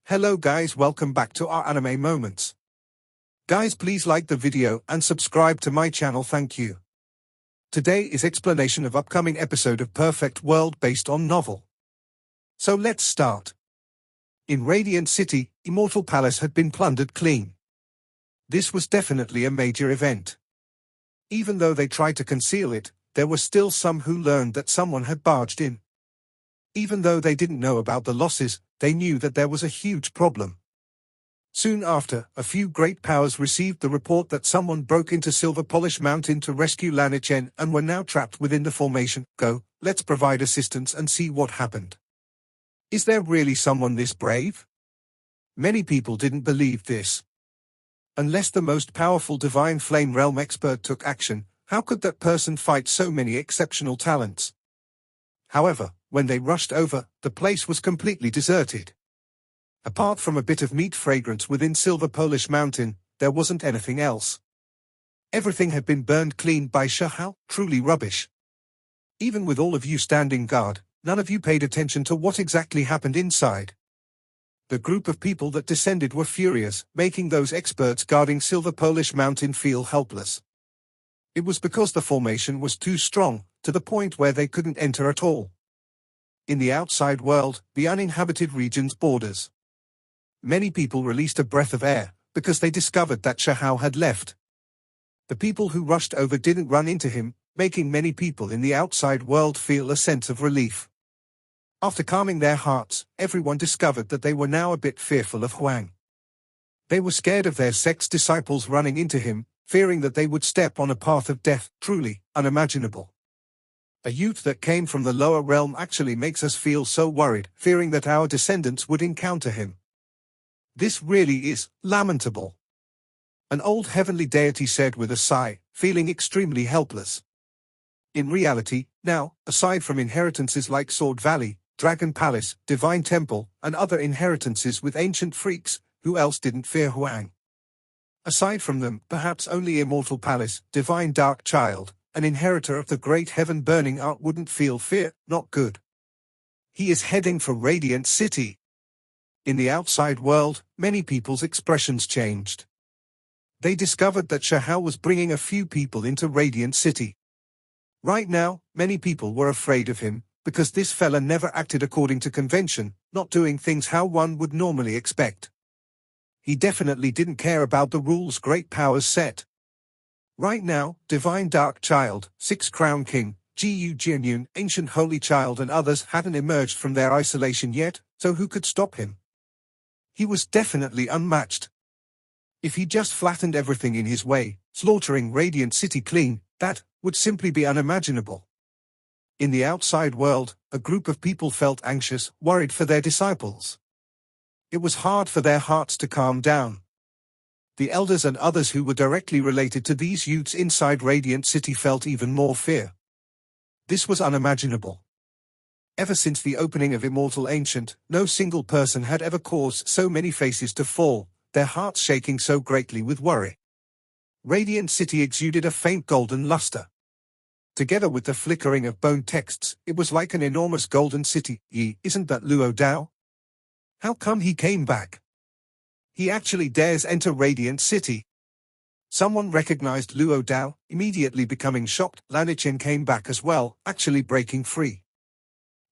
Hello guys, welcome back to our anime moments. Guys, please like the video and subscribe to my channel, thank you. Today is explanation of upcoming episode of Perfect World based on novel. So let's start. In Radiant City, Immortal Palace had been plundered clean. This was definitely a major event. Even though they tried to conceal it, there were still some who learned that someone had barged in. Even though they didn't know about the losses, they knew that there was a huge problem. Soon after, a few great powers received the report that someone broke into Silver Polish Mountain to rescue Ning and were now trapped within the formation. Go, let's provide assistance and see what happened. Is there really someone this brave? Many people didn't believe this. Unless the most powerful Divine Flame Realm expert took action, how could that person fight so many exceptional talents? However, when they rushed over, the place was completely deserted. Apart from a bit of meat fragrance within Silver Polish Mountain, there wasn't anything else. Everything had been burned clean by Shahal, truly rubbish. Even with all of you standing guard, none of you paid attention to what exactly happened inside. The group of people that descended were furious, making those experts guarding Silver Polish Mountain feel helpless. It was because the formation was too strong, to the point where they couldn't enter at all. In the outside world, the uninhabited region's borders. Many people released a breath of air, because they discovered that Shahal had left. The people who rushed over didn't run into him, making many people in the outside world feel a sense of relief. After calming their hearts, everyone discovered that they were now a bit fearful of Huang. They were scared of their sect's disciples running into him, fearing that they would step on a path of death, truly unimaginable. A youth that came from the lower realm actually makes us feel so worried, fearing that our descendants would encounter him. This really is lamentable. An old heavenly deity said with a sigh, feeling extremely helpless. In reality, now, aside from inheritances like Sword Valley, Dragon Palace, Divine Temple, and other inheritances with ancient freaks, who else didn't fear Huang? Aside from them, perhaps only Immortal Palace, Divine Dark Child, an inheritor of the great heaven burning art wouldn't feel fear, not good. He is heading for Radiant City. In the outside world, many people's expressions changed. They discovered that Shahal was bringing a few people into Radiant City. Right now, many people were afraid of him, because this fella never acted according to convention, not doing things how one would normally expect. He definitely didn't care about the rules great powers set. Right now, Divine Dark Child, Six Crown King, Gu Jianyun, Ancient Holy Child and others hadn't emerged from their isolation yet, so who could stop him? He was definitely unmatched. If he just flattened everything in his way, slaughtering Radiant City clean, that would simply be unimaginable. In the outside world, a group of people felt anxious, worried for their disciples. It was hard for their hearts to calm down. The elders and others who were directly related to these youths inside Radiant City felt even more fear. This was unimaginable. Ever since the opening of Immortal Ancient, no single person had ever caused so many faces to fall, their hearts shaking so greatly with worry. Radiant City exuded a faint golden luster. Together with the flickering of bone texts, it was like an enormous golden city. Isn't that Luo Dao? How come he came back? He actually dares enter Radiant City. Someone recognized Luo Dao, immediately becoming shocked. Ning came back as well, actually breaking free.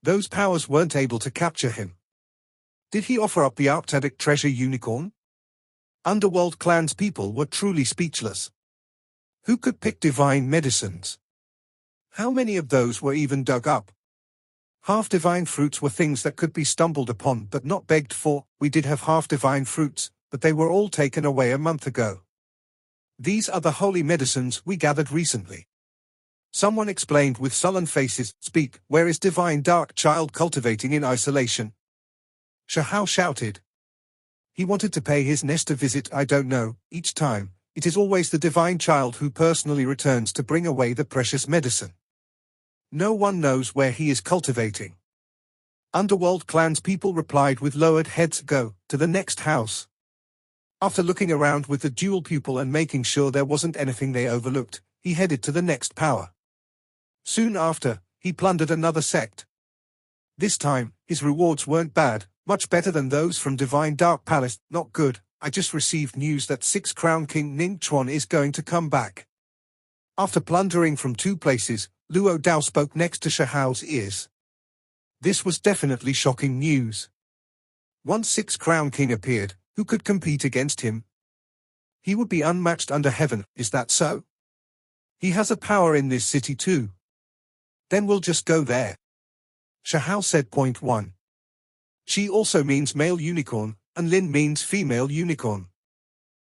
Those powers weren't able to capture him. Did he offer up the Arctic treasure unicorn? Underworld clan's people were truly speechless. Who could pick divine medicines? How many of those were even dug up? Half-divine fruits were things that could be stumbled upon but not begged for. We did have half-divine fruits, but they were all taken away a month ago. These are the holy medicines we gathered recently. Someone explained with sullen faces. Speak, where is Divine Dark Child cultivating in isolation? Shahal shouted. He wanted to pay his nest a visit. I don't know, each time, it is always the Divine Child who personally returns to bring away the precious medicine. No one knows where he is cultivating. Underworld clan's people replied with lowered heads. Go to the next house. After looking around with the dual pupil and making sure there wasn't anything they overlooked, he headed to the next power. Soon after, he plundered another sect. This time, his rewards weren't bad, Much better than those from Divine Dark Palace. Not good. I just received news that 6th Crown King Ning Chuan is going to come back. After plundering from 2 places, Luo Dao spoke next to Shahao's ears. This was definitely shocking news. Once 6th Crown King appeared, who could compete against him? He would be unmatched under heaven, is that so? He has a power in this city too. Then we'll just go there. Shahao said. Point 1. She also means male unicorn, and Lin means female unicorn.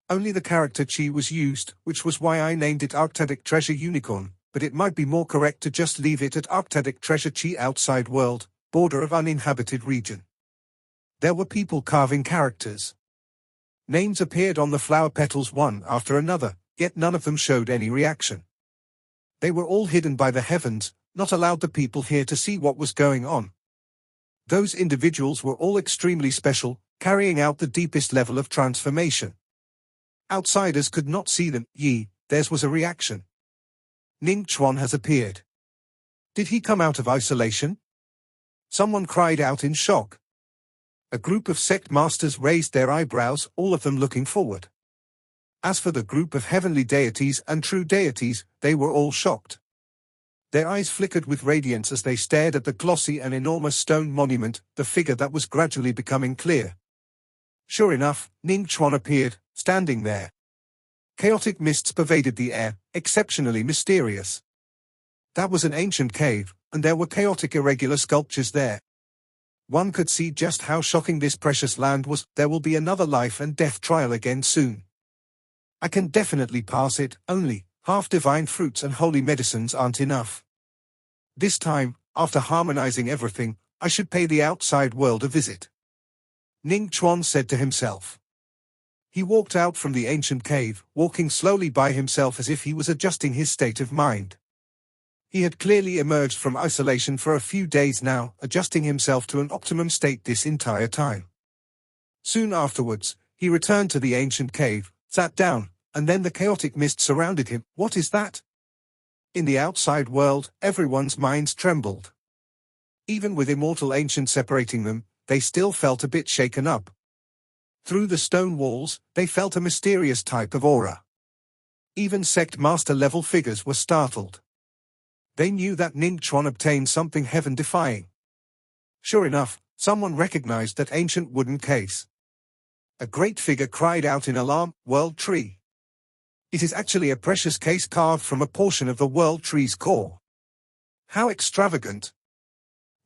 Only the character Chi was used, which was why I named it Arctic Treasure Unicorn, but it might be more correct to just leave it at Arctic Treasure Chi outside world, border of uninhabited region. There were people carving characters. Names appeared on the flower petals one after another, yet none of them showed any reaction. They were all hidden by the heavens, not allowed the people here to see what was going on. Those individuals were all extremely special, carrying out the deepest level of transformation. Outsiders could not see them. Theirs was a reaction. Ning Chuan has appeared. Did he come out of isolation? Someone cried out in shock. A group of sect masters raised their eyebrows, all of them looking forward. As for the group of heavenly deities and true deities, they were all shocked. Their eyes flickered with radiance as they stared at the glossy and enormous stone monument, the figure that was gradually becoming clear. Sure enough, Ning Chuan appeared, standing there. Chaotic mists pervaded the air, exceptionally mysterious. That was an ancient cave, and there were chaotic irregular sculptures there. One could see just how shocking this precious land was. There will be another life and death trial again soon. I can definitely pass it, only half-divine fruits and holy medicines aren't enough. This time, after harmonizing everything, I should pay the outside world a visit. Ning Chuan said to himself. He walked out from the ancient cave, walking slowly by himself as if he was adjusting his state of mind. He had clearly emerged from isolation for a few days now, adjusting himself to an optimum state this entire time. Soon afterwards, he returned to the ancient cave, sat down, and then the chaotic mist surrounded him. What is that? In the outside world, everyone's minds trembled. Even with immortal ancient separating them, they still felt a bit shaken up. Through the stone walls, they felt a mysterious type of aura. Even sect master level figures were startled. They knew that Ning Chuan obtained something heaven-defying. Sure enough, someone recognized that ancient wooden case. A great figure cried out in alarm, "World Tree!" It is actually a precious case carved from a portion of the World Tree's core. How extravagant!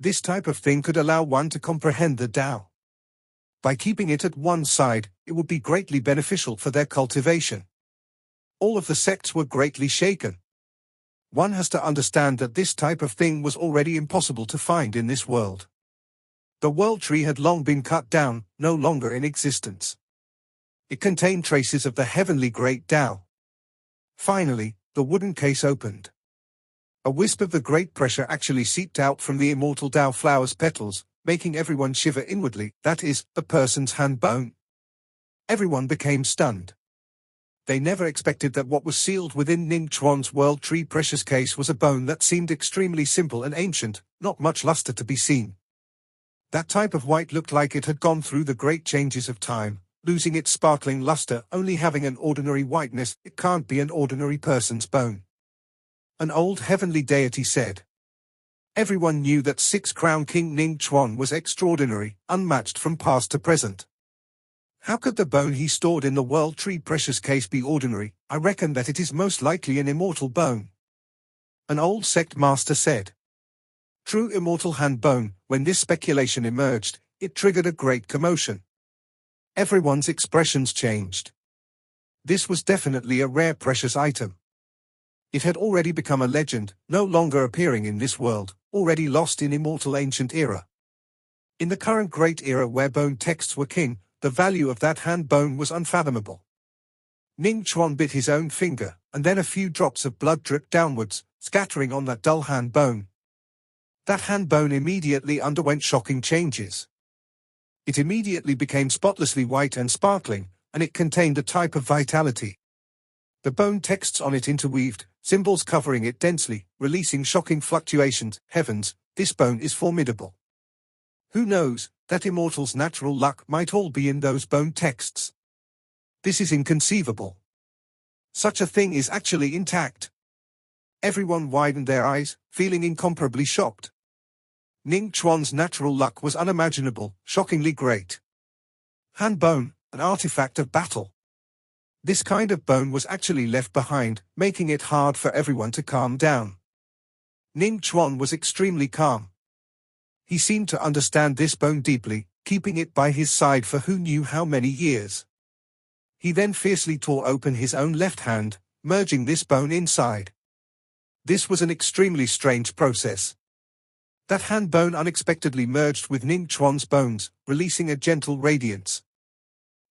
This type of thing could allow one to comprehend the Tao. By keeping it at one side, it would be greatly beneficial for their cultivation. All of the sects were greatly shaken. One has to understand that this type of thing was already impossible to find in this world. The World Tree had long been cut down, no longer in existence. It contained traces of the heavenly Great Tao. Finally, the wooden case opened. A wisp of the great pressure actually seeped out from the immortal Tao flower's petals, making everyone shiver inwardly, that is, a person's hand bone. Everyone became stunned. They never expected that what was sealed within Ning Chuan's World Tree precious case was a bone that seemed extremely simple and ancient, not much luster to be seen. That type of white looked like it had gone through the great changes of time, losing its sparkling luster, only having an ordinary whiteness. It can't be an ordinary person's bone. An old heavenly deity said. Everyone knew that 6th Crown King Ning Chuan was extraordinary, unmatched from past to present. How could the bone he stored in the World Tree precious case be ordinary? I reckon that it is most likely an immortal bone. An old sect master said. True immortal hand bone. When this speculation emerged, it triggered a great commotion. Everyone's expressions changed. This was definitely a rare precious item. It had already become a legend, no longer appearing in this world, already lost in immortal ancient era. In the current great era where bone texts were king, the value of that hand bone was unfathomable. Ning Chuan bit his own finger, and then a few drops of blood dripped downwards, scattering on that dull hand bone. That hand bone immediately underwent shocking changes. It immediately became spotlessly white and sparkling, and it contained a type of vitality. The bone texts on it interweaved, symbols covering it densely, releasing shocking fluctuations. Heavens, this bone is formidable. Who knows, that immortals' natural luck might all be in those bone texts. This is inconceivable. Such a thing is actually intact. Everyone widened their eyes, feeling incomparably shocked. Ning Chuan's natural luck was unimaginable, shockingly great. Han bone, an artifact of battle. This kind of bone was actually left behind, making it hard for everyone to calm down. Ning Chuan was extremely calm. He seemed to understand this bone deeply, keeping it by his side for who knew how many years. He then fiercely tore open his own left hand, merging this bone inside. This was an extremely strange process. That hand bone unexpectedly merged with Ning Chuan's bones, releasing a gentle radiance.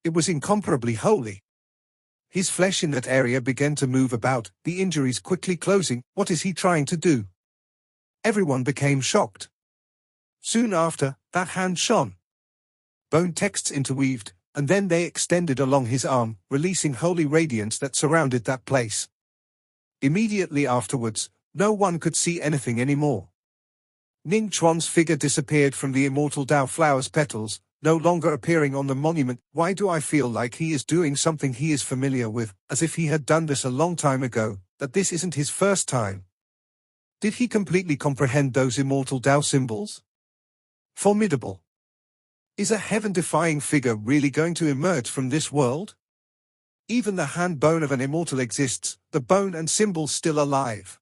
It was incomparably holy. His flesh in that area began to move about, the injuries quickly closing. What is he trying to do? Everyone became shocked. Soon after, that hand shone. Bone texts interweaved, and then they extended along his arm, releasing holy radiance that surrounded that place. Immediately afterwards, no one could see anything anymore. Ning Chuan's figure disappeared from the immortal Dao flower's petals, no longer appearing on the monument. Why do I feel like he is doing something he is familiar with, as if he had done this a long time ago, that this isn't his first time? Did he completely comprehend those immortal Dao symbols? Formidable. Is a heaven-defying figure really going to emerge from this world? Even the hand bone of an immortal exists, the bone and symbols still alive.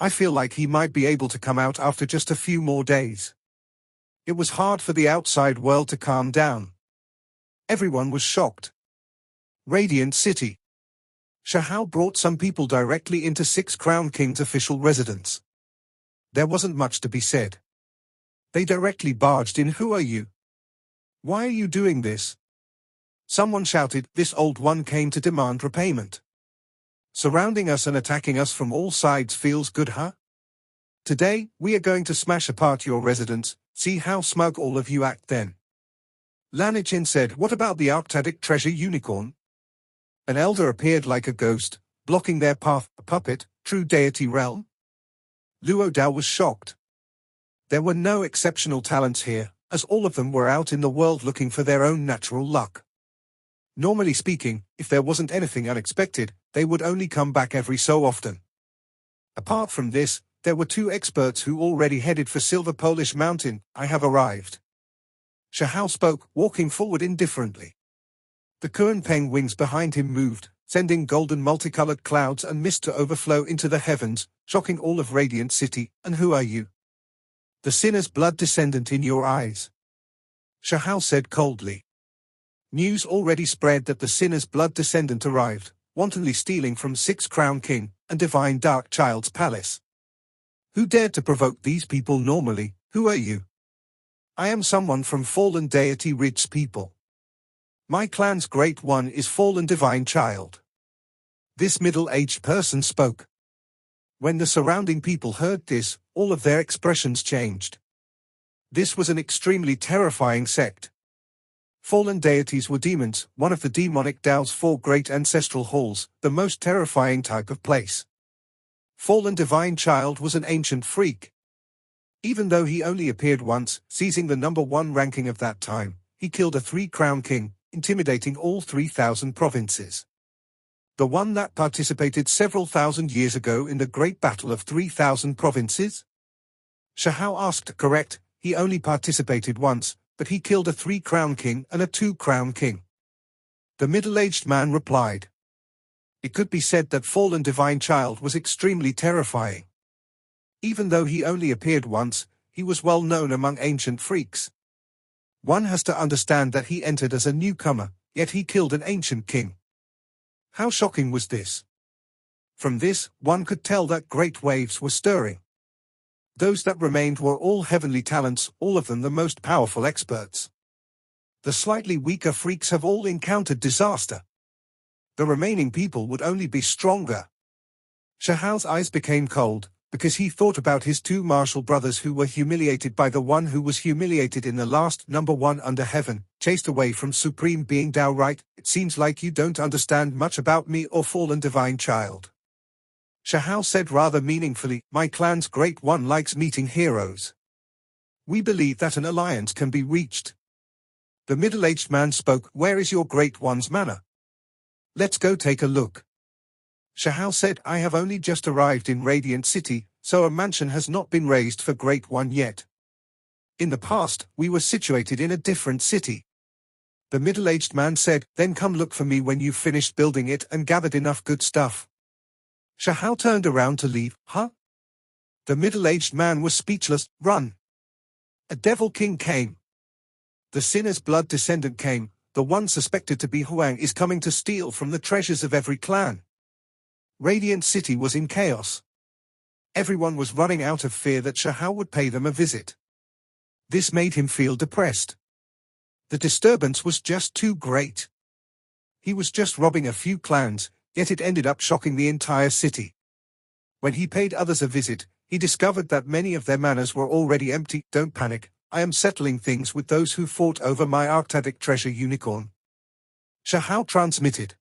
I feel like he might be able to come out after just a few more days. It was hard for the outside world to calm down. Everyone was shocked. Radiant City. Shahao brought some people directly into Six Crown King's official residence. There wasn't much to be said. They directly barged in. Who are you? Why are you doing this? Someone shouted. This old one came to demand repayment. Surrounding us and attacking us from all sides feels good, huh? Today, we are going to smash apart your residence. See how smug all of you act then. Lanichin said. What about the Arctic treasure unicorn? An elder appeared like a ghost, blocking their path. A puppet, true deity realm? Luo Dao was shocked. There were no exceptional talents here, as all of them were out in the world looking for their own natural luck. Normally speaking, if there wasn't anything unexpected, they would only come back every so often. Apart from this, there were two experts who already headed for Silver Polish Mountain. I have arrived. Shahao spoke, walking forward indifferently. The Kuan Peng wings behind him moved, sending golden multicolored clouds and mist to overflow into the heavens, shocking all of Radiant City. And who are you? The sinner's blood descendant in your eyes. Shahao said coldly. News already spread that the sinner's blood descendant arrived, wantonly stealing from Six Crown King and Divine Dark Child's palace. Who dared to provoke these people normally? Who are you? I am someone from fallen deity Ridge's people. My clan's great one is fallen Divine Child. This middle-aged person spoke. When the surrounding people heard this, all of their expressions changed. This was an extremely terrifying sect. Fallen deities were demons, one of the demonic Dao's four great ancestral halls, the most terrifying type of place. Fallen Divine Child was an ancient freak. Even though he only appeared once, seizing the #1 ranking of that time, he killed a 3-crown king, intimidating all 3,000 provinces. The one that participated several thousand years ago in the Great Battle of 3,000 provinces? Shahao asked. Correct, he only participated once, but he killed a 3-crown king and a 2-crown king. The middle-aged man replied. It could be said that Fallen Divine Child was extremely terrifying. Even though he only appeared once, he was well known among ancient freaks. One has to understand that he entered as a newcomer, yet he killed an ancient king. How shocking was this? From this, one could tell that great waves were stirring. Those that remained were all heavenly talents, all of them the most powerful experts. The slightly weaker freaks have all encountered disaster. The remaining people would only be stronger. Shahao's eyes became cold, because he thought about his two martial brothers who were humiliated by the one who was humiliated in the last #1 under heaven, chased away from Supreme Being Tao. Right, it seems like you don't understand much about me or Fallen Divine Child. Shahao said rather meaningfully, my clan's great one likes meeting heroes. We believe that an alliance can be reached. The middle-aged man spoke. Where is your great one's manor? Let's go take a look. Shahao said, I have only just arrived in Radiant City, so a mansion has not been raised for Great One yet. In the past, we were situated in a different city. The middle-aged man said, then come look for me when you've finished building it and gathered enough good stuff. Shahao turned around to leave. Huh? The middle-aged man was speechless. Run! A devil king came. The sinner's blood descendant came. The one suspected to be Huang is coming to steal from the treasures of every clan. Radiant City was in chaos. Everyone was running out of fear that Shahao would pay them a visit. This made him feel depressed. The disturbance was just too great. He was just robbing a few clans, yet it ended up shocking the entire city. When he paid others a visit, he discovered that many of their manors were already empty. Don't panic, I am settling things with those who fought over my Arctic treasure unicorn. Shahao transmitted.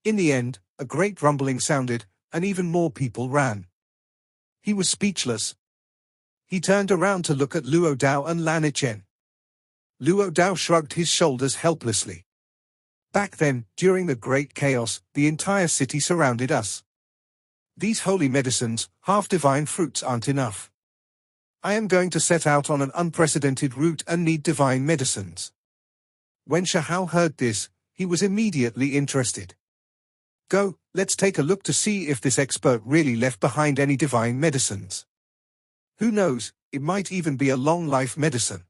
In the end, a great rumbling sounded, and even more people ran. He was speechless. He turned around to look at Luo Dao and Lanichen. Luo Dao shrugged his shoulders helplessly. Back then, during the great chaos, the entire city surrounded us. These holy medicines, half-divine fruits aren't enough. I am going to set out on an unprecedented route and need divine medicines. When Shahao heard this, he was immediately interested. Go, let's take a look to see if this expert really left behind any divine medicines. Who knows, it might even be a long-life medicine.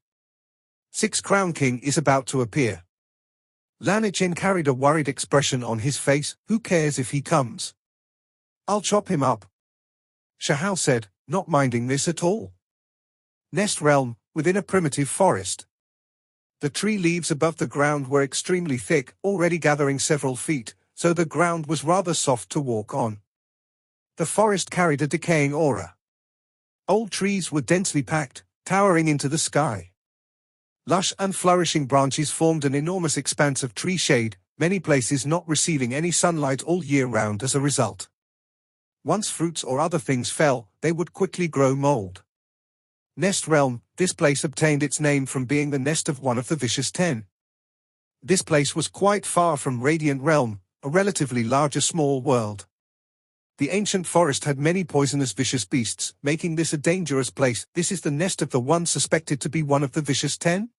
Six Crown King is about to appear. Lanichen carried a worried expression on his face. Who cares if he comes? I'll chop him up. Shahao said, not minding this at all. Nest realm, within a primitive forest. The tree leaves above the ground were extremely thick, already gathering several feet, so the ground was rather soft to walk on. The forest carried a decaying aura. Old trees were densely packed, towering into the sky. Lush and flourishing branches formed an enormous expanse of tree shade, many places not receiving any sunlight all year round as a result. Once fruits or other things fell, they would quickly grow mold. Nest realm, this place obtained its name from being the nest of one of the Vicious 10. This place was quite far from Radiant Realm, a relatively larger small world. The ancient forest had many poisonous vicious beasts, making this a dangerous place. This is the nest of the one suspected to be one of the Vicious 10?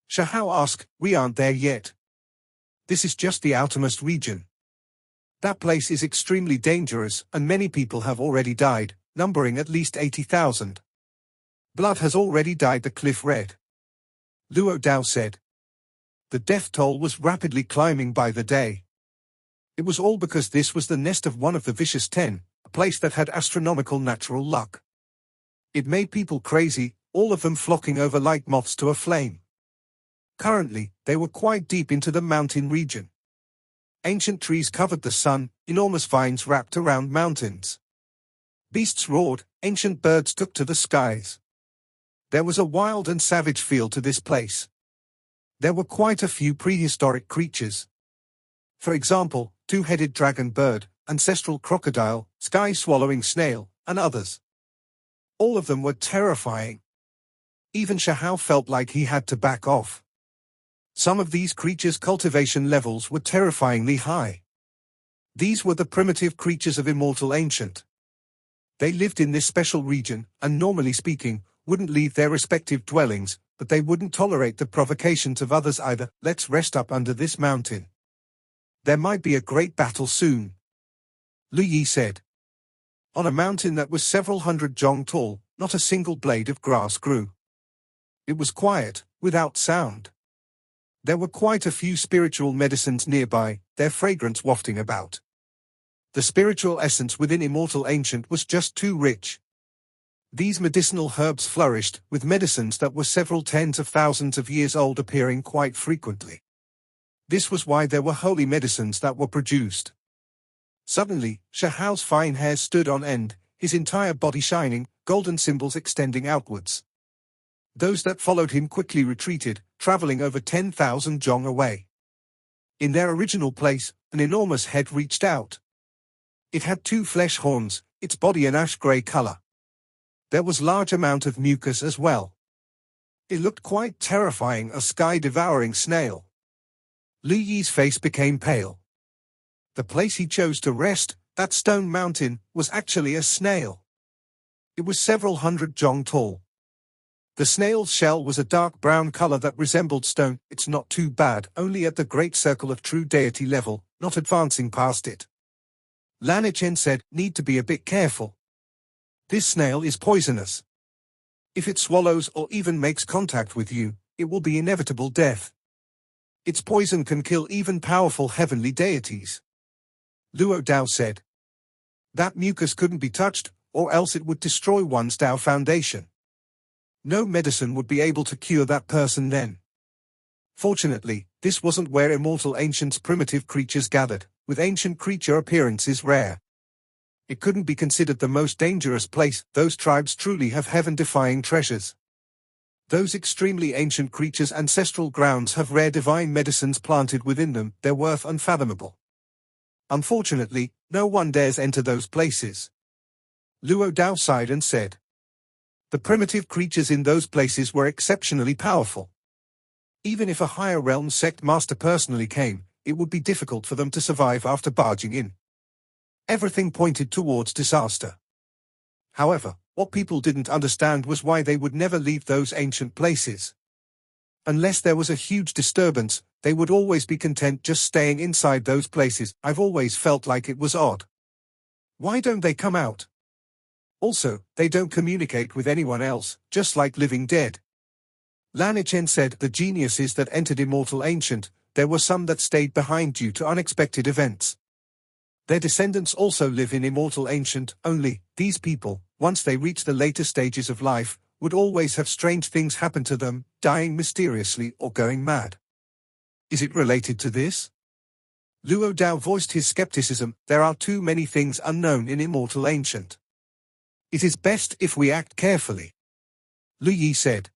Shahao asked, we aren't there yet. This is just the outermost region. That place is extremely dangerous, and many people have already died, numbering at least 80,000. Blood has already dyed the cliff red. Luo Dao said. The death toll was rapidly climbing by the day. It was all because this was the nest of one of the Vicious 10, a place that had astronomical natural luck. It made people crazy, all of them flocking over like moths to a flame. Currently, they were quite deep into the mountain region. Ancient trees covered the sun, enormous vines wrapped around mountains. Beasts roared, ancient birds took to the skies. There was a wild and savage feel to this place. There were quite a few prehistoric creatures. For example, two-headed dragon bird, ancestral crocodile, sky-swallowing snail, and others. All of them were terrifying. Even Shahao felt like he had to back off. Some of these creatures' cultivation levels were terrifyingly high. These were the primitive creatures of Immortal Ancient. They lived in this special region, and normally speaking, wouldn't leave their respective dwellings, but they wouldn't tolerate the provocations of others either. Let's rest up under this mountain. There might be a great battle soon. Lu Yi said. On a mountain that was several hundred zhong tall, not a single blade of grass grew. It was quiet, without sound. There were quite a few spiritual medicines nearby, their fragrance wafting about. The spiritual essence within Immortal Ancient was just too rich. These medicinal herbs flourished, with medicines that were several tens of thousands of years old appearing quite frequently. This was why there were holy medicines that were produced. Suddenly, Shahao's fine hair stood on end, his entire body shining, golden symbols extending outwards. Those that followed him quickly retreated, traveling over 10,000 zhong away. In their original place, an enormous head reached out. It had two flesh horns, its body an ash-grey color. There was large amount of mucus as well. It looked quite terrifying, a sky-devouring snail. Lu Yi's face became pale. The place he chose to rest, that stone mountain, was actually a snail. It was several hundred zhong tall. The snail's shell was a dark brown color that resembled stone. It's not too bad, only at the great circle of true deity level, not advancing past it. Lanichen said, need to be a bit careful. This snail is poisonous. If it swallows or even makes contact with you, it will be inevitable death. Its poison can kill even powerful heavenly deities. Luo Dao said. That mucus couldn't be touched, or else it would destroy one's Dao foundation. No medicine would be able to cure that person then. Fortunately, this wasn't where immortal ancients' primitive creatures gathered, with ancient creature appearances rare. It couldn't be considered the most dangerous place. Those tribes truly have heaven-defying treasures. Those extremely ancient creatures' ancestral grounds have rare divine medicines planted within them. They're worth unfathomable. Unfortunately, no one dares enter those places. Luo Dao sighed and said. The primitive creatures in those places were exceptionally powerful. Even if a higher realm sect master personally came, it would be difficult for them to survive after barging in. Everything pointed towards disaster. However, what people didn't understand was why they would never leave those ancient places. Unless there was a huge disturbance, they would always be content just staying inside those places. I've always felt like it was odd. Why don't they come out? Also, they don't communicate with anyone else, just like living dead. Lanichen said the geniuses that entered Immortal Ancient, there were some that stayed behind due to unexpected events. Their descendants also live in Immortal Ancient, only, these people, once they reach the later stages of life, would always have strange things happen to them, dying mysteriously or going mad. Is it related to this? Luo Dao voiced his skepticism. There are too many things unknown in Immortal Ancient. It is best if we act carefully. Lu Yi said.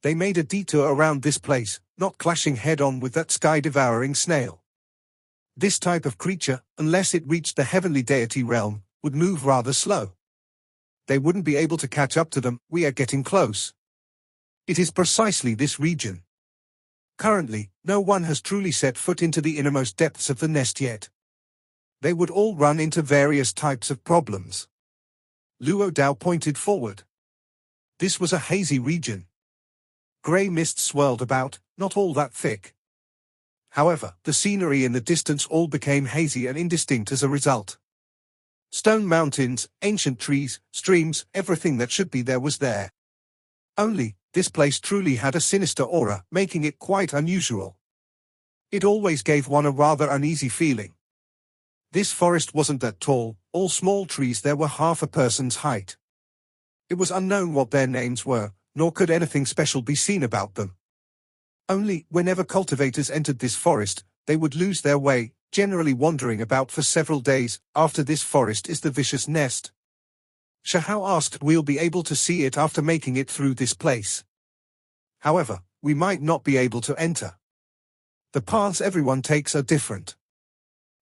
They made a detour around this place, not clashing head-on with that sky-devouring snail. This type of creature, unless it reached the heavenly deity realm, would move rather slow. They wouldn't be able to catch up to them. We are getting close. It is precisely this region. Currently, no one has truly set foot into the innermost depths of the nest yet. They would all run into various types of problems. Luo Dao pointed forward. This was a hazy region. Grey mist swirled about, not all that thick. However, the scenery in the distance all became hazy and indistinct as a result. Stone mountains, ancient trees, streams, everything that should be there was there. Only, this place truly had a sinister aura, making it quite unusual. It always gave one a rather uneasy feeling. This forest wasn't that tall, all small trees there were half a person's height. It was unknown what their names were, nor could anything special be seen about them. Only, whenever cultivators entered this forest, they would lose their way, generally wandering about for several days. After this forest is the vicious nest. Shahao asked, we'll be able to see it after making it through this place. However, we might not be able to enter. The paths everyone takes are different.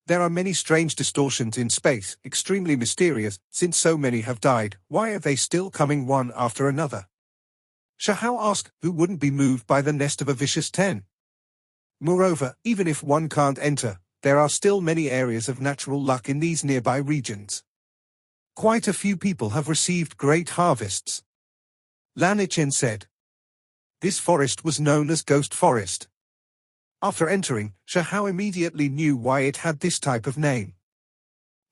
There are many strange distortions in space, extremely mysterious. Since so many have died, why are they still coming one after another? Shahao asked, who wouldn't be moved by the nest of a vicious 10? Moreover, even if one can't enter, there are still many areas of natural luck in these nearby regions. Quite a few people have received great harvests. Lanichen said. This forest was known as Ghost Forest. After entering, Shahao immediately knew why it had this type of name.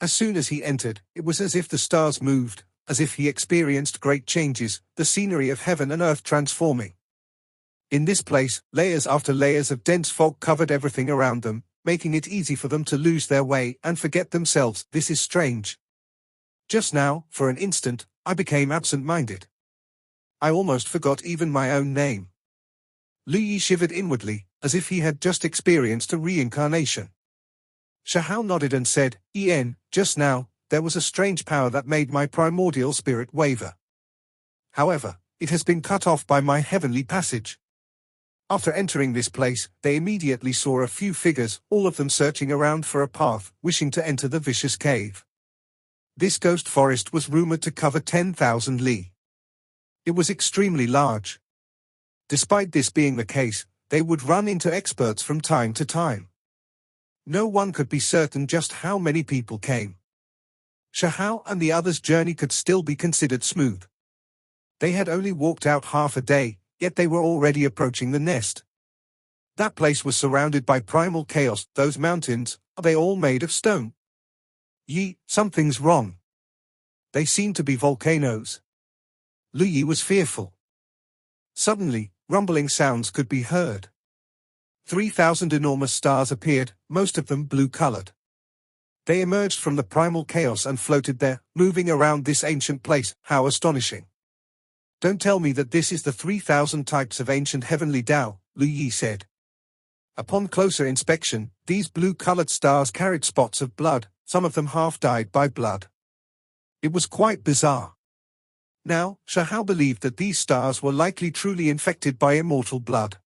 As soon as he entered, it was as if the stars moved, as if he experienced great changes, the scenery of heaven and earth transforming. In this place, layers after layers of dense fog covered everything around them, making it easy for them to lose their way and forget themselves. This is strange. Just now, for an instant, I became absent-minded. I almost forgot even my own name. Lu Yi shivered inwardly, as if he had just experienced a reincarnation. Shahao nodded and said, just now, there was a strange power that made my primordial spirit waver. However, it has been cut off by my heavenly passage. After entering this place, they immediately saw a few figures, all of them searching around for a path, wishing to enter the vicious cave. This ghost forest was rumored to cover 10,000 li. It was extremely large. Despite this being the case, they would run into experts from time to time. No one could be certain just how many people came. Shahao and the others' journey could still be considered smooth. They had only walked out half a day, yet they were already approaching the nest. That place was surrounded by primal chaos. Those mountains, are they all made of stone? Yi, something's wrong. They seem to be volcanoes. Lu Yi was fearful. Suddenly, rumbling sounds could be heard. 3,000 enormous stars appeared, most of them blue-colored. They emerged from the primal chaos and floated there, moving around this ancient place. How astonishing. Don't tell me that this is the 3,000 types of ancient heavenly Tao, Lu Yi said. Upon closer inspection, these blue-colored stars carried spots of blood, some of them half dyed by blood. It was quite bizarre. Now, Shahao believed that these stars were likely truly infected by immortal blood.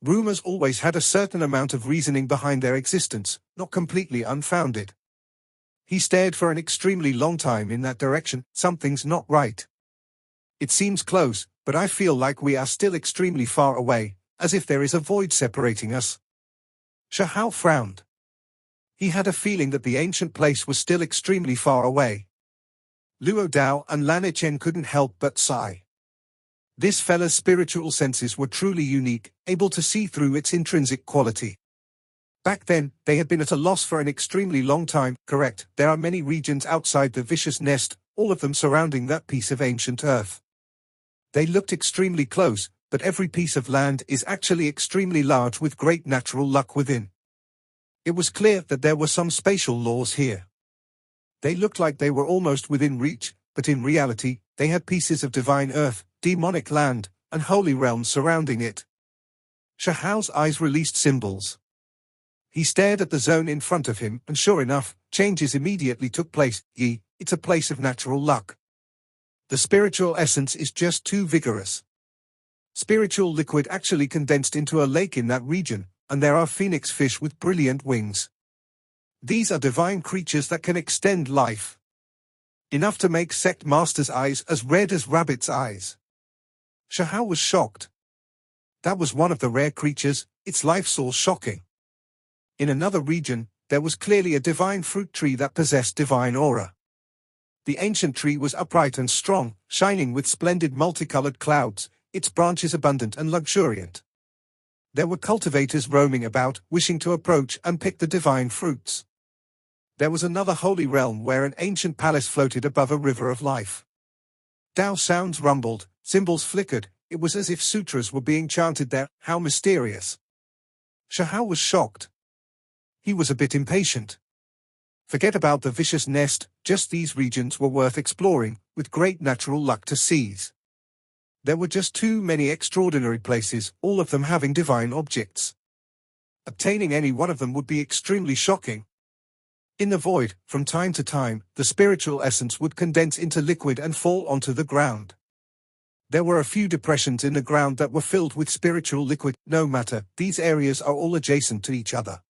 Rumors always had a certain amount of reasoning behind their existence, not completely unfounded. He stared for an extremely long time in that direction. Something's not right. It seems close, but I feel like we are still extremely far away, as if there is a void separating us. Shahao frowned. He had a feeling that the ancient place was still extremely far away. Luo Dao and Lan Chen couldn't help but sigh. This fella's spiritual senses were truly unique, able to see through its intrinsic quality. Back then, they had been at a loss for an extremely long time. Correct, there are many regions outside the vicious nest, all of them surrounding that piece of ancient earth. They looked extremely close, but every piece of land is actually extremely large with great natural luck within. It was clear that there were some spatial laws here. They looked like they were almost within reach, but in reality, they had pieces of divine earth, demonic land, and holy realms surrounding it. Shahao's eyes released symbols. He stared at the zone in front of him, and sure enough, changes immediately took place. Yi, it's a place of natural luck. The spiritual essence is just too vigorous. Spiritual liquid actually condensed into a lake in that region, and there are phoenix fish with brilliant wings. These are divine creatures that can extend life. Enough to make sect masters' eyes as red as rabbits' eyes. Shahao was shocked. That was one of the rare creatures, its life source shocking. In another region, there was clearly a divine fruit tree that possessed divine aura. The ancient tree was upright and strong, shining with splendid multicolored clouds, its branches abundant and luxuriant. There were cultivators roaming about, wishing to approach and pick the divine fruits. There was another holy realm where an ancient palace floated above a river of life. Tao sounds rumbled, symbols flickered, it was as if sutras were being chanted there. How mysterious. Shahao was shocked. He was a bit impatient. Forget about the vicious nest, just these regions were worth exploring, with great natural luck to seize. There were just too many extraordinary places, all of them having divine objects. Obtaining any one of them would be extremely shocking. In the void, from time to time, the spiritual essence would condense into liquid and fall onto the ground. There were a few depressions in the ground that were filled with spiritual liquid. No matter, these areas are all adjacent to each other.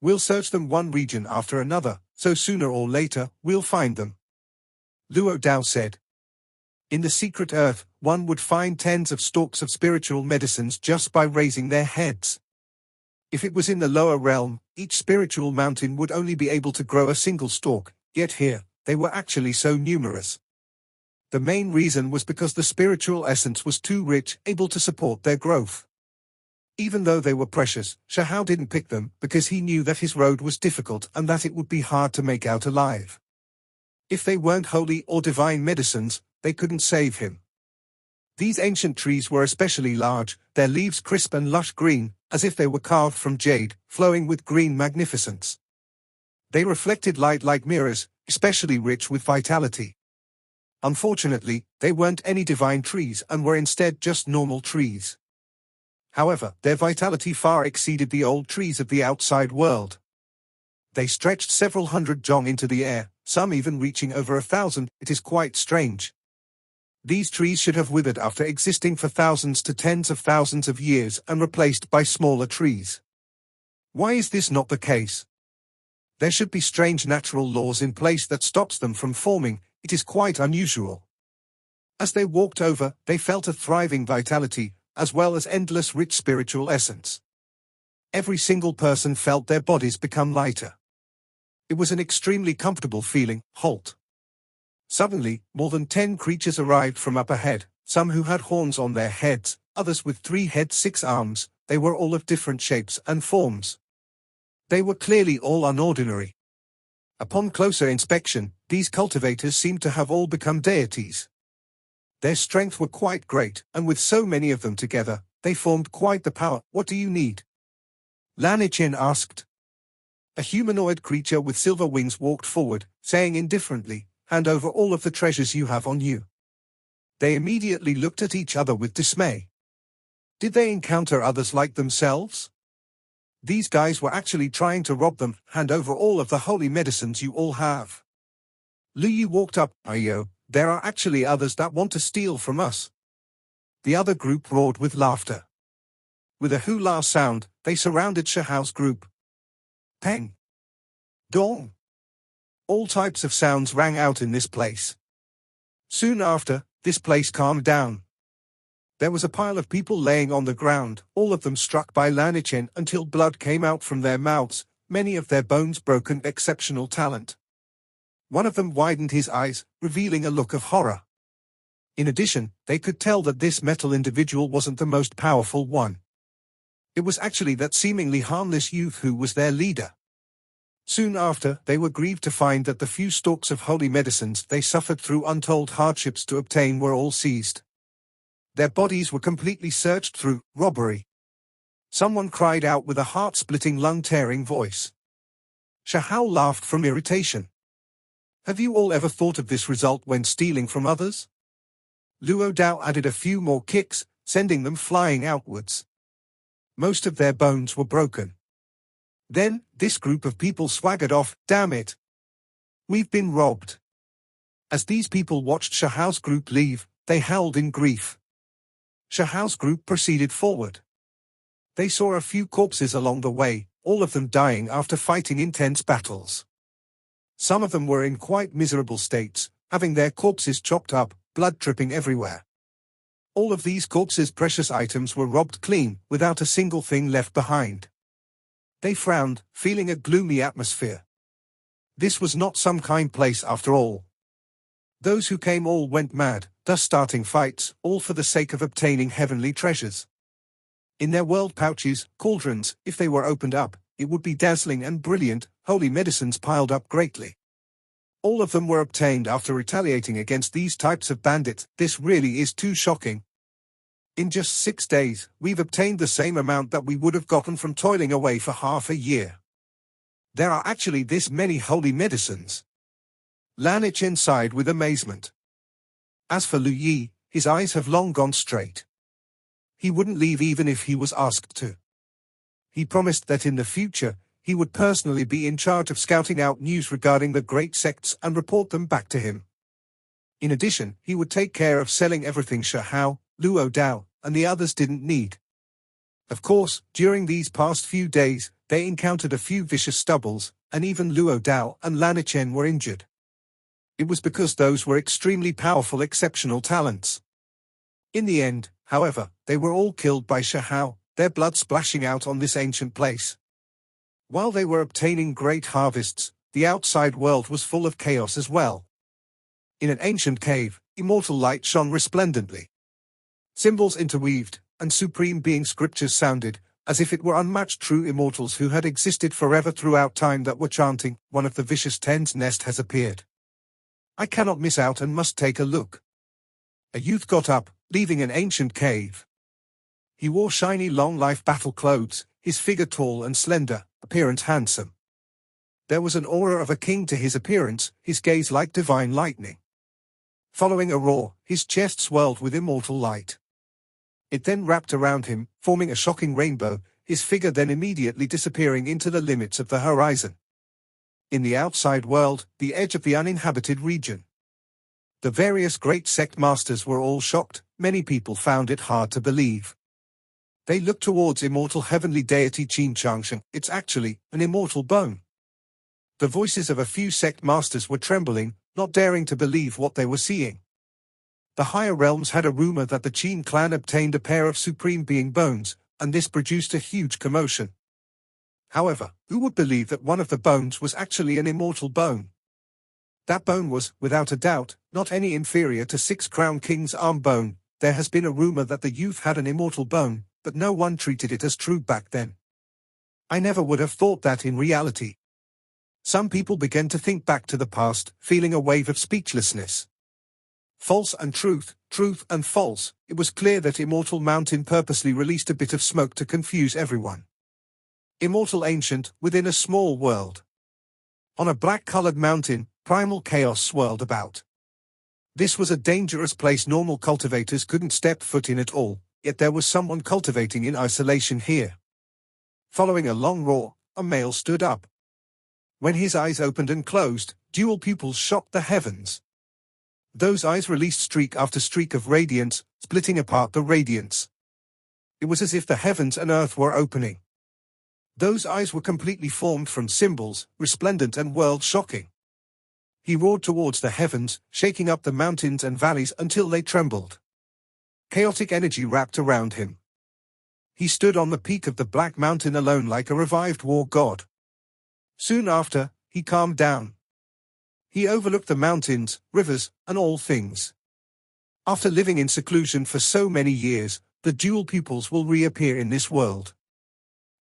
We'll search them one region after another, so sooner or later, we'll find them. Luo Dao said. In the secret earth, one would find tens of stalks of spiritual medicines just by raising their heads. If it was in the lower realm, each spiritual mountain would only be able to grow a single stalk, yet here, they were actually so numerous. The main reason was because the spiritual essence was too rich, able to support their growth. Even though they were precious, Shahao didn't pick them because he knew that his road was difficult and that it would be hard to make out alive. If they weren't holy or divine medicines, they couldn't save him. These ancient trees were especially large, their leaves crisp and lush green, as if they were carved from jade, flowing with green magnificence. They reflected light like mirrors, especially rich with vitality. Unfortunately, they weren't any divine trees and were instead just normal trees. However, their vitality far exceeded the old trees of the outside world. They stretched several hundred zhong into the air, some even reaching over 1,000. It is quite strange. These trees should have withered after existing for thousands to tens of thousands of years and replaced by smaller trees. Why is this not the case? There should be strange natural laws in place that stops them from forming. It is quite unusual. As they walked over, they felt a thriving vitality, as well as endless rich spiritual essence. Every single person felt their bodies become lighter. It was an extremely comfortable feeling. Halt. Suddenly, more than 10 creatures arrived from up ahead, some who had horns on their heads, others with 3 heads 6 arms. They were all of different shapes and forms. They were clearly all unordinary. Upon closer inspection, these cultivators seemed to have all become deities. Their strength were quite great, and with so many of them together, they formed quite the power. What do you need? Lanichin asked. A humanoid creature with silver wings walked forward, saying indifferently, "Hand over all of the treasures you have on you." They immediately looked at each other with dismay. Did they encounter others like themselves? These guys were actually trying to rob them. "Hand over all of the holy medicines you all have." Lu Yi walked up. "Ayo, there are actually others that want to steal from us." The other group roared with laughter. With a hula sound, they surrounded Shahao's group. Peng. Dong. All types of sounds rang out in this place. Soon after, this place calmed down. There was a pile of people laying on the ground, all of them struck by Lanichin until blood came out from their mouths, many of their bones broken. Exceptional talent. One of them widened his eyes, revealing a look of horror. In addition, they could tell that this metal individual wasn't the most powerful one. It was actually that seemingly harmless youth who was their leader. Soon after, they were grieved to find that the few stalks of holy medicines they suffered through untold hardships to obtain were all seized. Their bodies were completely searched through. Robbery. Someone cried out with a heart-splitting, lung-tearing voice. Shahao laughed from irritation. Have you all ever thought of this result when stealing from others? Luo Dao added a few more kicks, sending them flying outwards. Most of their bones were broken. Then, this group of people swaggered off. Damn it! We've been robbed. As these people watched Shahao's group leave, they howled in grief. Shahao's group proceeded forward. They saw a few corpses along the way, all of them dying after fighting intense battles. Some of them were in quite miserable states, having their corpses chopped up, blood dripping everywhere. All of these corpses' precious items were robbed clean, without a single thing left behind. They frowned, feeling a gloomy atmosphere. This was not some kind place after all. Those who came all went mad, thus starting fights, all for the sake of obtaining heavenly treasures. In their world pouches, cauldrons, if they were opened up, it would be dazzling and brilliant. Holy medicines piled up greatly. All of them were obtained after retaliating against these types of bandits. This really is too shocking. In just 6 days, we've obtained the same amount that we would have gotten from toiling away for half a year. There are actually this many holy medicines. Lanichin sighed with amazement. As for Lu Yi, his eyes have long gone straight. He wouldn't leave even if he was asked to. He promised that in the future, he would personally be in charge of scouting out news regarding the great sects and report them back to him. In addition, he would take care of selling everything Shahao, Luo Dao, and the others didn't need. Of course, during these past few days, they encountered a few vicious stubbles, and even Luo Dao and Lanichin were injured. It was because those were extremely powerful exceptional talents. In the end, however, they were all killed by Shahao, their blood splashing out on this ancient place. While they were obtaining great harvests, the outside world was full of chaos as well. In an ancient cave, immortal light shone resplendently. Symbols interweaved, and supreme being scriptures sounded, as if it were unmatched true immortals who had existed forever throughout time that were chanting, "One of the vicious ten's nest has appeared. I cannot miss out and must take a look." A youth got up, leaving an ancient cave. He wore shiny long-life battle clothes, his figure tall and slender, appearance handsome. There was an aura of a king to his appearance, his gaze like divine lightning. Following a roar, his chest swirled with immortal light. It then wrapped around him, forming a shocking rainbow, his figure then immediately disappearing into the limits of the horizon. In the outside world, the edge of the uninhabited region. The various great sect masters were all shocked, many people found it hard to believe. They looked towards immortal heavenly deity Qin Changsheng. It's actually an immortal bone. The voices of a few sect masters were trembling, not daring to believe what they were seeing. The higher realms had a rumor that the Chuan clan obtained a pair of supreme being bones, and this produced a huge commotion. However, who would believe that one of the bones was actually an immortal bone? That bone was, without a doubt, not any inferior to Six Crown King's arm bone. There has been a rumor that the youth had an immortal bone, but no one treated it as true back then. I never would have thought that in reality. Some people began to think back to the past, feeling a wave of speechlessness. False and truth, truth and false. It was clear that Immortal Mountain purposely released a bit of smoke to confuse everyone. Immortal Ancient, within a small world. On a black-colored mountain, primal chaos swirled about. This was a dangerous place normal cultivators couldn't step foot in at all, yet there was someone cultivating in isolation here. Following a long roar, a male stood up. When his eyes opened and closed, dual pupils shocked the heavens. Those eyes released streak after streak of radiance, splitting apart the radiance. It was as if the heavens and earth were opening. Those eyes were completely formed from symbols, resplendent and world-shocking. He roared towards the heavens, shaking up the mountains and valleys until they trembled. Chaotic energy wrapped around him. He stood on the peak of the Black Mountain alone like a revived war god. Soon after, he calmed down. He overlooked the mountains, rivers, and all things. After living in seclusion for so many years, the dual pupils will reappear in this world.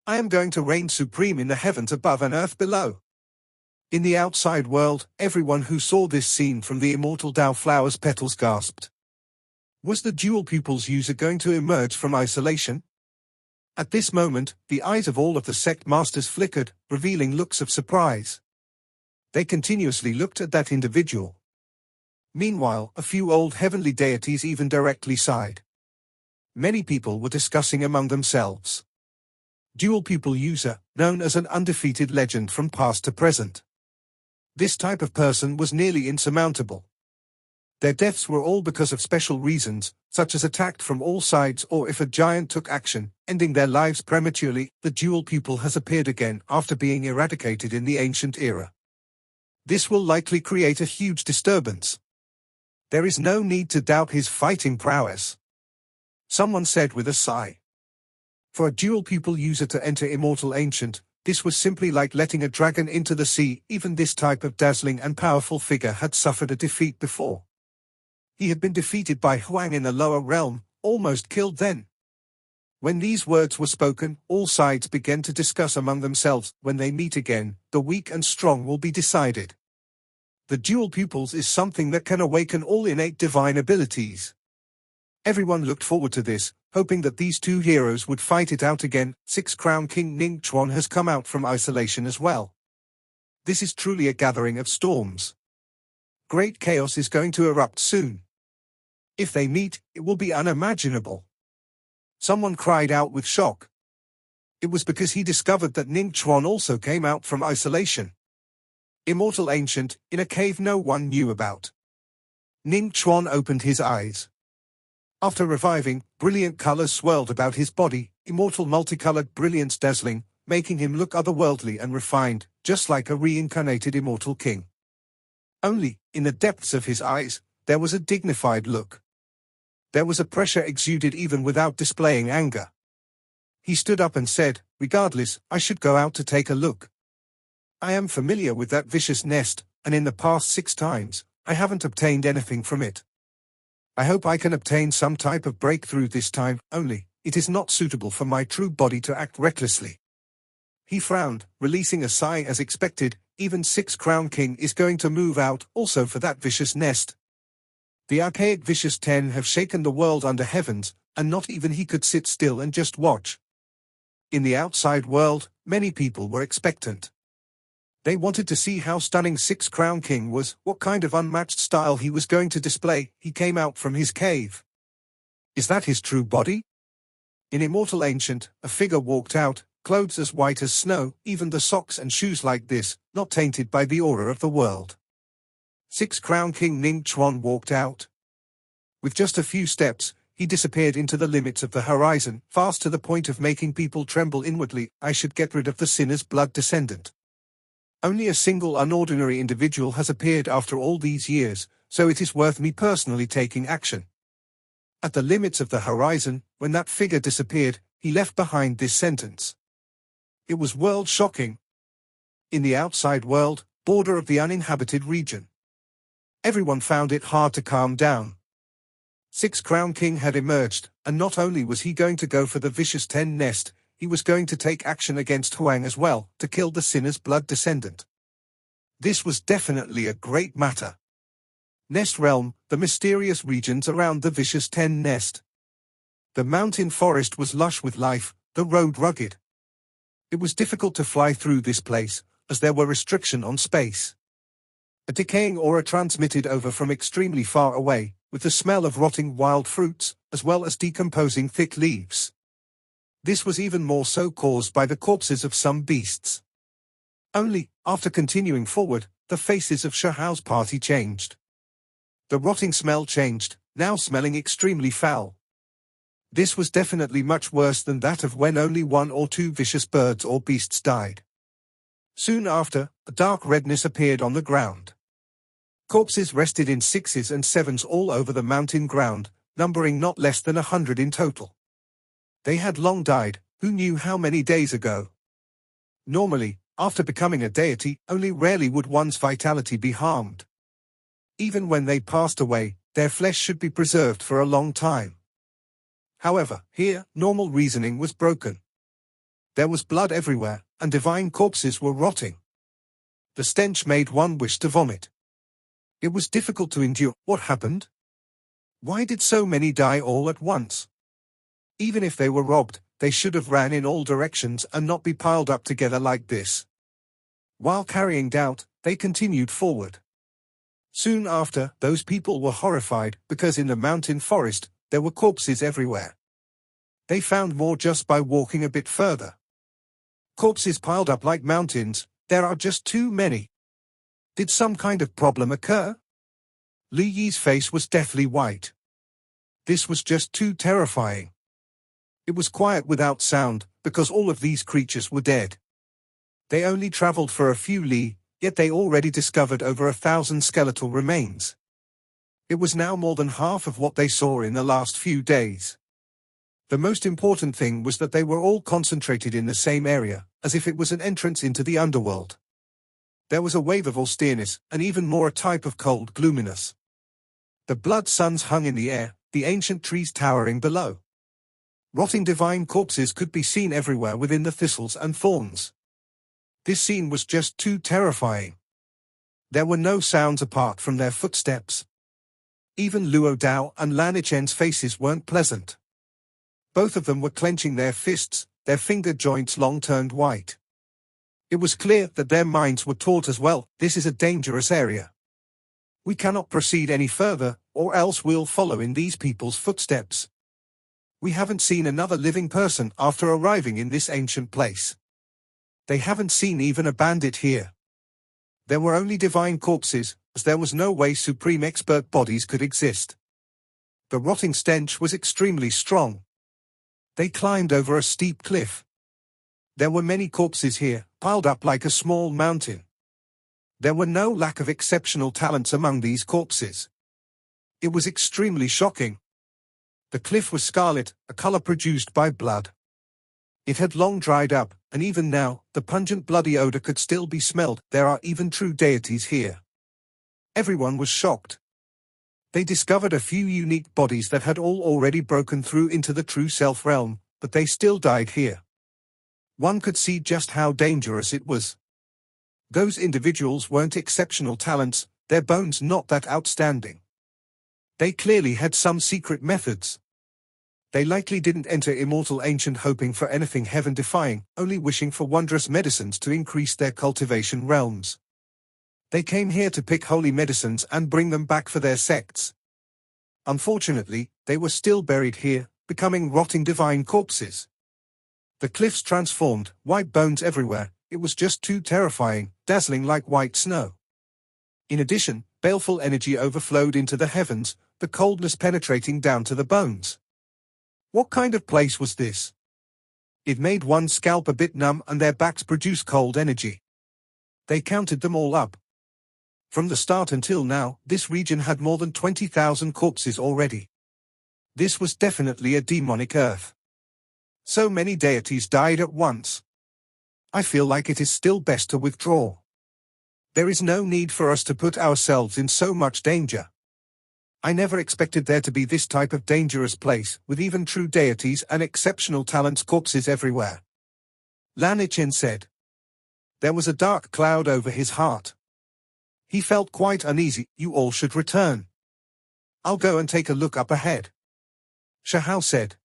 I am going to reign supreme in the heavens above and earth below. In the outside world, everyone who saw this scene from the immortal Tao flower's petals gasped. Was the dual pupils user going to emerge from isolation? At this moment, the eyes of all of the sect masters flickered, revealing looks of surprise. They continuously looked at that individual. Meanwhile, a few old heavenly deities even directly sighed. Many people were discussing among themselves. Dual pupil user, known as an undefeated legend from past to present. This type of person was nearly insurmountable. Their deaths were all because of special reasons, such as attacked from all sides or if a giant took action, ending their lives prematurely. The dual pupil has appeared again after being eradicated in the ancient era. This will likely create a huge disturbance. There is no need to doubt his fighting prowess. Someone said with a sigh. For a dual pupil user to enter Immortal Ancient, this was simply like letting a dragon into the sea. Even this type of dazzling and powerful figure had suffered a defeat before. He had been defeated by Huang in the lower realm, almost killed then. When these words were spoken, all sides began to discuss among themselves. When they meet again, the weak and strong will be decided. The dual pupils is something that can awaken all innate divine abilities. Everyone looked forward to this, hoping that these two heroes would fight it out again. Six Crown King Ning Chuan has come out from isolation as well. This is truly a gathering of storms. Great chaos is going to erupt soon. If they meet, it will be unimaginable. Someone cried out with shock. It was because he discovered that Ning Chuan also came out from isolation. Immortal Ancient, in a cave no one knew about. Ning Chuan opened his eyes. After reviving, brilliant colors swirled about his body, immortal multicolored brilliance dazzling, making him look otherworldly and refined, just like a reincarnated immortal king. Only, in the depths of his eyes, there was a dignified look. There was a pressure exuded even without displaying anger. He stood up and said, "Regardless, I should go out to take a look. I am familiar with that vicious nest, and in the past 6 times, I haven't obtained anything from it. I hope I can obtain some type of breakthrough this time, only, it is not suitable for my true body to act recklessly." He frowned, releasing a sigh as expected. Even Six Crown King is going to move out, also for that vicious nest. The archaic vicious 10 have shaken the world under heavens, and not even he could sit still and just watch. In the outside world, many people were expectant. They wanted to see how stunning Six Crown King was, what kind of unmatched style he was going to display. He came out from his cave. Is that his true body? In Immortal Ancient, a figure walked out, clothes as white as snow, even the socks and shoes like this, not tainted by the aura of the world. Six Crown King Ning Chuan walked out. With just a few steps, he disappeared into the limits of the horizon, fast to the point of making people tremble inwardly. I should get rid of the sinner's blood descendant. Only a single unordinary individual has appeared after all these years, so it is worth me personally taking action. At the limits of the horizon, when that figure disappeared, he left behind this sentence. It was world-shocking. In the outside world, border of the uninhabited region, everyone found it hard to calm down. Sixth Crown King had emerged, and not only was he going to go for the vicious 10 nest, he was going to take action against Huang as well, to kill the sinner's blood descendant. This was definitely a great matter. Nest Realm, the mysterious regions around the vicious 10 nest. The mountain forest was lush with life, the road rugged. It was difficult to fly through this place, as there were restrictions on space. A decaying aura transmitted over from extremely far away, with the smell of rotting wild fruits, as well as decomposing thick leaves. This was even more so caused by the corpses of some beasts. Only, after continuing forward, the faces of Shahao's party changed. The rotting smell changed, now smelling extremely foul. This was definitely much worse than that of when only 1 or 2 vicious birds or beasts died. Soon after, a dark redness appeared on the ground. Corpses rested in 6s and 7s all over the mountain ground, numbering not less than 100 in total. They had long died, who knew how many days ago. Normally, after becoming a deity, only rarely would one's vitality be harmed. Even when they passed away, their flesh should be preserved for a long time. However, here, normal reasoning was broken. There was blood everywhere, and divine corpses were rotting. The stench made one wish to vomit. It was difficult to endure. What happened? Why did so many die all at once? Even if they were robbed, they should have ran in all directions and not be piled up together like this. While carrying doubt, they continued forward. Soon after, those people were horrified, because in the mountain forest, there were corpses everywhere. They found more just by walking a bit further. Corpses piled up like mountains, there are just too many. Did some kind of problem occur? Li Yi's face was deathly white. This was just too terrifying. It was quiet without sound, because all of these creatures were dead. They only traveled for a few li, yet they already discovered over 1,000 skeletal remains. It was now more than half of what they saw in the last few days. The most important thing was that they were all concentrated in the same area, as if it was an entrance into the underworld. There was a wave of austereness, and even more a type of cold gloominess. The blood suns hung in the air, the ancient trees towering below. Rotting divine corpses could be seen everywhere within the thistles and thorns. This scene was just too terrifying. There were no sounds apart from their footsteps. Even Luo Dao and Lan Ichen's faces weren't pleasant. Both of them were clenching their fists, their finger joints long turned white. It was clear that their minds were taut as well. This is a dangerous area. We cannot proceed any further, or else we'll follow in these people's footsteps. We haven't seen another living person after arriving in this ancient place. They haven't seen even a bandit here. There were only divine corpses, as there was no way supreme expert bodies could exist. The rotting stench was extremely strong. They climbed over a steep cliff. There were many corpses here, piled up like a small mountain. There were no lack of exceptional talents among these corpses. It was extremely shocking. The cliff was scarlet, a color produced by blood. It had long dried up, and even now, the pungent bloody odor could still be smelled. There are even true deities here. Everyone was shocked. They discovered a few unique bodies that had all already broken through into the true self realm, but they still died here. One could see just how dangerous it was. Those individuals weren't exceptional talents, their bones not that outstanding. They clearly had some secret methods. They likely didn't enter Immortal Ancient hoping for anything heaven-defying, only wishing for wondrous medicines to increase their cultivation realms. They came here to pick holy medicines and bring them back for their sects. Unfortunately, they were still buried here, becoming rotting divine corpses. The cliffs transformed, white bones everywhere. It was just too terrifying, dazzling like white snow. In addition, baleful energy overflowed into the heavens, the coldness penetrating down to the bones. What kind of place was this? It made one's scalp a bit numb and their backs produced cold energy. They counted them all up. From the start until now, this region had more than 20,000 corpses already. This was definitely a demonic earth. So many deities died at once. I feel like it is still best to withdraw. There is no need for us to put ourselves in so much danger. I never expected there to be this type of dangerous place, with even true deities and exceptional talents corpses everywhere. Lanichen said. There was a dark cloud over his heart. He felt quite uneasy. You all should return. I'll go and take a look up ahead. Shahao said.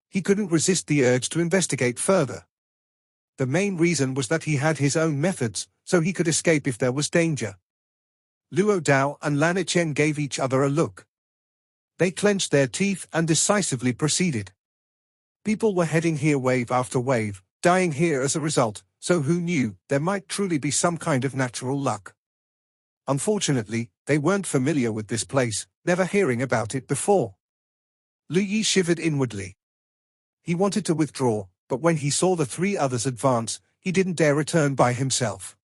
He couldn't resist the urge to investigate further. The main reason was that he had his own methods, so he could escape if there was danger. Luo Dao and Lanichen gave each other a look. They clenched their teeth and decisively proceeded. People were heading here wave after wave, dying here as a result, so who knew, there might truly be some kind of natural luck. Unfortunately, they weren't familiar with this place, never hearing about it before. Lu Yi shivered inwardly. He wanted to withdraw, but when he saw the three others advance, he didn't dare return by himself.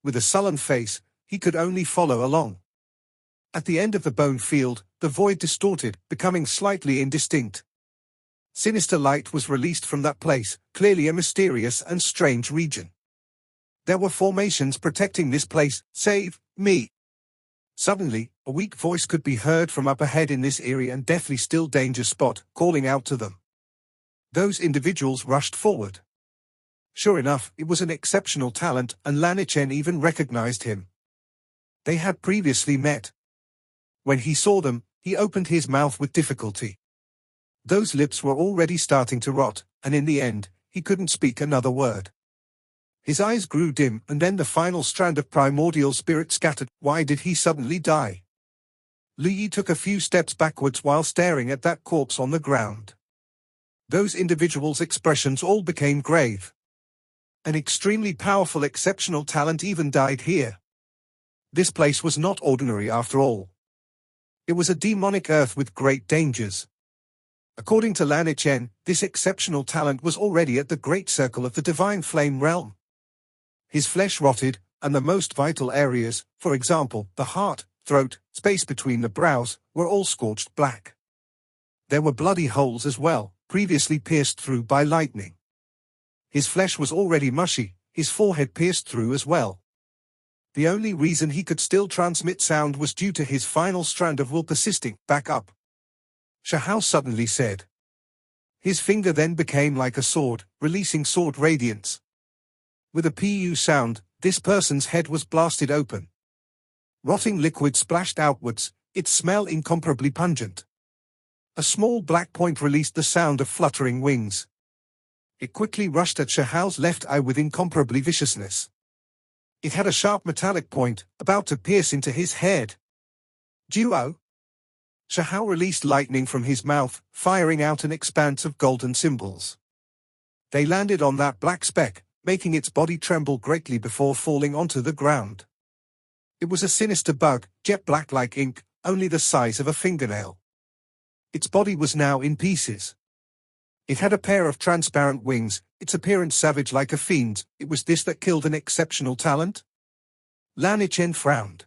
With a sullen face, he could only follow along. At the end of the bone field, the void distorted, becoming slightly indistinct. Sinister light was released from that place, clearly a mysterious and strange region. There were formations protecting this place. Save me! Suddenly, a weak voice could be heard from up ahead in this eerie and deathly still danger spot, calling out to them. Those individuals rushed forward. Sure enough, it was an exceptional talent, and Lanichen even recognized him. They had previously met. When he saw them, he opened his mouth with difficulty. Those lips were already starting to rot, and in the end, he couldn't speak another word. His eyes grew dim, and then the final strand of primordial spirit scattered. Why did he suddenly die? Lu Yi took a few steps backwards while staring at that corpse on the ground. Those individuals' expressions all became grave. An extremely powerful exceptional talent even died here. This place was not ordinary after all. It was a demonic earth with great dangers. According to Lanichen, this exceptional talent was already at the great circle of the divine flame realm. His flesh rotted, and the most vital areas, for example, the heart, throat, space between the brows, were all scorched black. There were bloody holes as well, previously pierced through by lightning. His flesh was already mushy, his forehead pierced through as well. The only reason he could still transmit sound was due to his final strand of will persisting. Back up. Shahao suddenly said. His finger then became like a sword, releasing sword radiance. With a pu sound, this person's head was blasted open. Rotting liquid splashed outwards, its smell incomparably pungent. A small black point released the sound of fluttering wings. It quickly rushed at Shahao's left eye with incomparably viciousness. It had a sharp metallic point, about to pierce into his head. Duo! Shahao released lightning from his mouth, firing out an expanse of golden symbols. They landed on that black speck, making its body tremble greatly before falling onto the ground. It was a sinister bug, jet black like ink, only the size of a fingernail. Its body was now in pieces. It had a pair of transparent wings, its appearance savage like a fiend's. It was this that killed an exceptional talent? Lanichen frowned.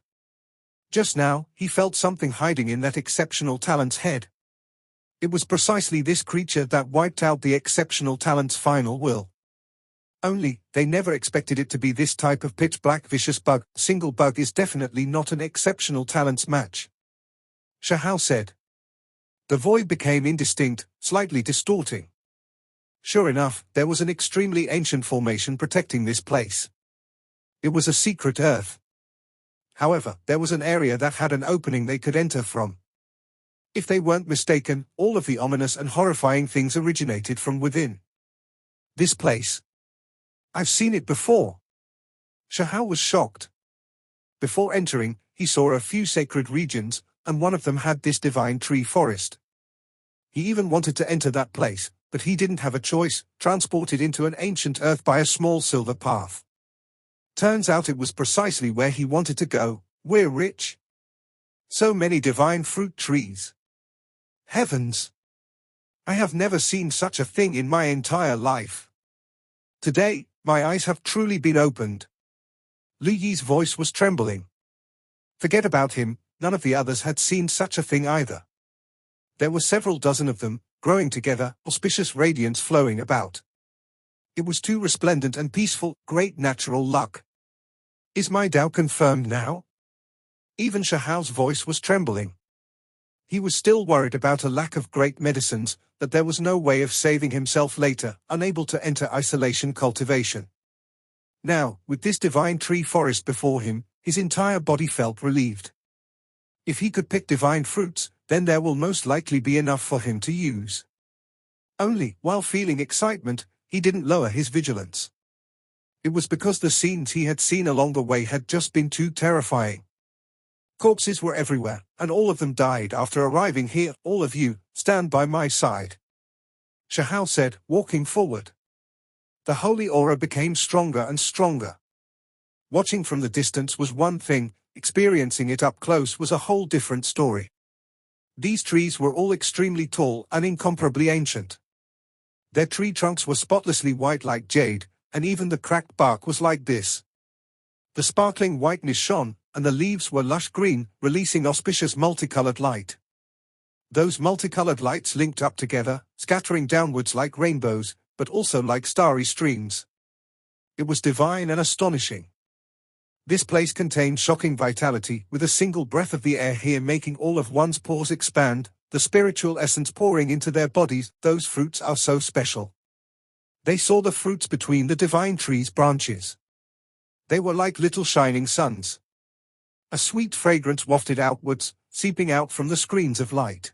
Just now, he felt something hiding in that exceptional talent's head. It was precisely this creature that wiped out the exceptional talent's final will. Only, they never expected it to be this type of pitch-black vicious bug. Single bug is definitely not an exceptional talent's match. Shahao said. The void became indistinct, slightly distorting. Sure enough, there was an extremely ancient formation protecting this place. It was a secret earth. However, there was an area that had an opening they could enter from. If they weren't mistaken, all of the ominous and horrifying things originated from within. This place. I've seen it before. Shahao was shocked. Before entering, he saw a few sacred regions, and one of them had this divine tree forest. He even wanted to enter that place, but he didn't have a choice, transported into an ancient earth by a small silver path. Turns out it was precisely where he wanted to go. We're rich. So many divine fruit trees. Heavens! I have never seen such a thing in my entire life. Today, my eyes have truly been opened. Lu Yi's voice was trembling. Forget about him, none of the others had seen such a thing either. There were several dozen of them, growing together, auspicious radiance flowing about. It was too resplendent and peaceful, great natural luck. Is my Tao confirmed now? Even Shahao's voice was trembling. He was still worried about a lack of great medicines, that there was no way of saving himself later, unable to enter isolation cultivation. Now, with this divine tree forest before him, his entire body felt relieved. If he could pick divine fruits, then there will most likely be enough for him to use. Only, while feeling excitement, he didn't lower his vigilance. It was because the scenes he had seen along the way had just been too terrifying. Corpses were everywhere, and all of them died after arriving here. All of you, stand by my side, Shahao said, walking forward. The holy aura became stronger and stronger. Watching from the distance was one thing, experiencing it up close was a whole different story. These trees were all extremely tall and incomparably ancient. Their tree trunks were spotlessly white like jade, and even the cracked bark was like this. The sparkling whiteness shone, and the leaves were lush green, releasing auspicious multicolored light. Those multicolored lights linked up together, scattering downwards like rainbows, but also like starry streams. It was divine and astonishing. This place contained shocking vitality, with a single breath of the air here making all of one's pores expand, the spiritual essence pouring into their bodies. Those fruits are so special. They saw the fruits between the divine tree's branches. They were like little shining suns. A sweet fragrance wafted outwards, seeping out from the screens of light.